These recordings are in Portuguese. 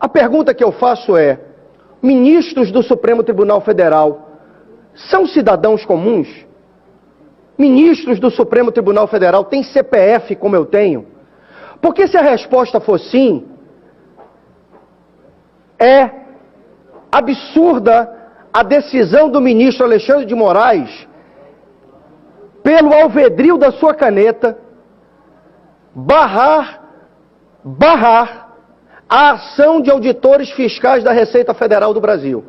A pergunta que eu faço é: ministros do Supremo Tribunal Federal são cidadãos comuns? Ministros do Supremo Tribunal Federal têm CPF como eu tenho? Porque se a resposta for sim, é absurda a decisão do ministro Alexandre de Moraes, pelo alvedrio da sua caneta, barrar a ação de auditores fiscais da Receita Federal do Brasil.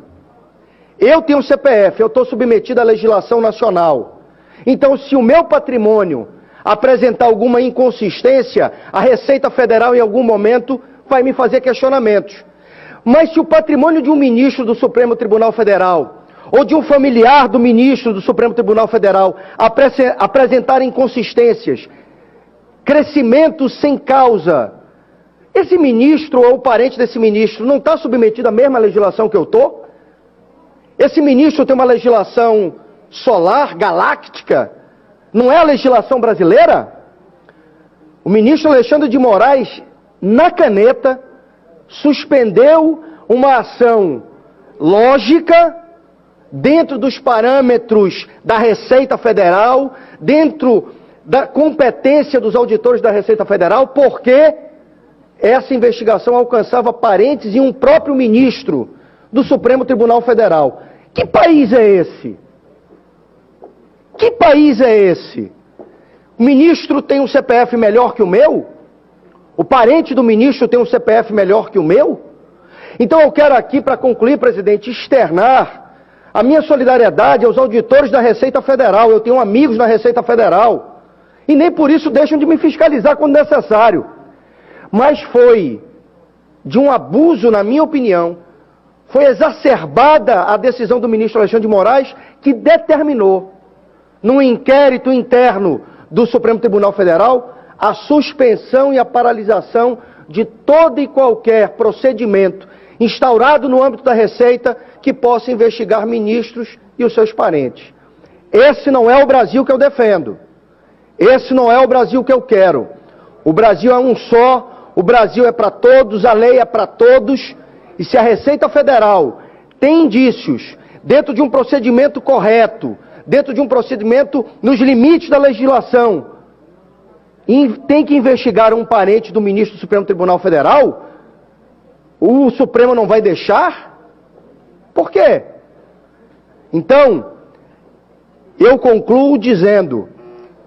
Eu tenho CPF, eu estou submetido à legislação nacional. Então, se o meu patrimônio apresentar alguma inconsistência, a Receita Federal em algum momento vai me fazer questionamentos. Mas se o patrimônio de um ministro do Supremo Tribunal Federal ou de um familiar do ministro do Supremo Tribunal Federal apresentar inconsistências, crescimentos sem causa, esse ministro ou o parente desse ministro não está submetido à mesma legislação que eu estou? Esse ministro tem uma legislação solar, galáctica? Não é a legislação brasileira? O ministro Alexandre de Moraes, na caneta, suspendeu uma ação lógica, dentro dos parâmetros da Receita Federal, dentro da competência dos auditores da Receita Federal, porque essa investigação alcançava parentes e um próprio ministro do Supremo Tribunal Federal. Que país é esse? Que país é esse? O ministro tem um CPF melhor que o meu? O parente do ministro tem um CPF melhor que o meu? Então eu quero aqui, para concluir, presidente, externar a minha solidariedade aos auditores da Receita Federal. Eu tenho amigos na Receita Federal e nem por isso deixam de me fiscalizar quando necessário. Mas foi de um abuso, na minha opinião, foi exacerbada a decisão do ministro Alexandre de Moraes, que determinou, num inquérito interno do Supremo Tribunal Federal, a suspensão e a paralisação de todo e qualquer procedimento instaurado no âmbito da Receita que possa investigar ministros e os seus parentes. Esse não é o Brasil que eu defendo. Esse não é o Brasil que eu quero. O Brasil é um só, o Brasil é para todos, a lei é para todos. E se a Receita Federal tem indícios, dentro de um procedimento correto, dentro de um procedimento nos limites da legislação, tem que investigar um parente do ministro do Supremo Tribunal Federal, o Supremo não vai deixar? Por quê? Então, eu concluo dizendo: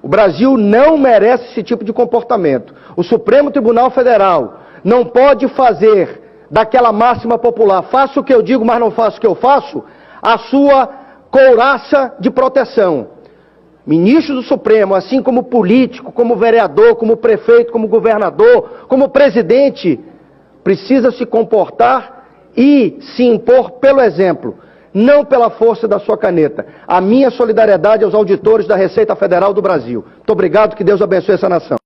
o Brasil não merece esse tipo de comportamento. O Supremo Tribunal Federal não pode fazer daquela máxima popular, faço o que eu digo, mas não faço o que eu faço, a sua couraça de proteção. Ministro do Supremo, assim como político, como vereador, como prefeito, como governador, como presidente, precisa se comportar e se impor pelo exemplo, não pela força da sua caneta. A minha solidariedade aos auditores da Receita Federal do Brasil. Muito obrigado, que Deus abençoe essa nação.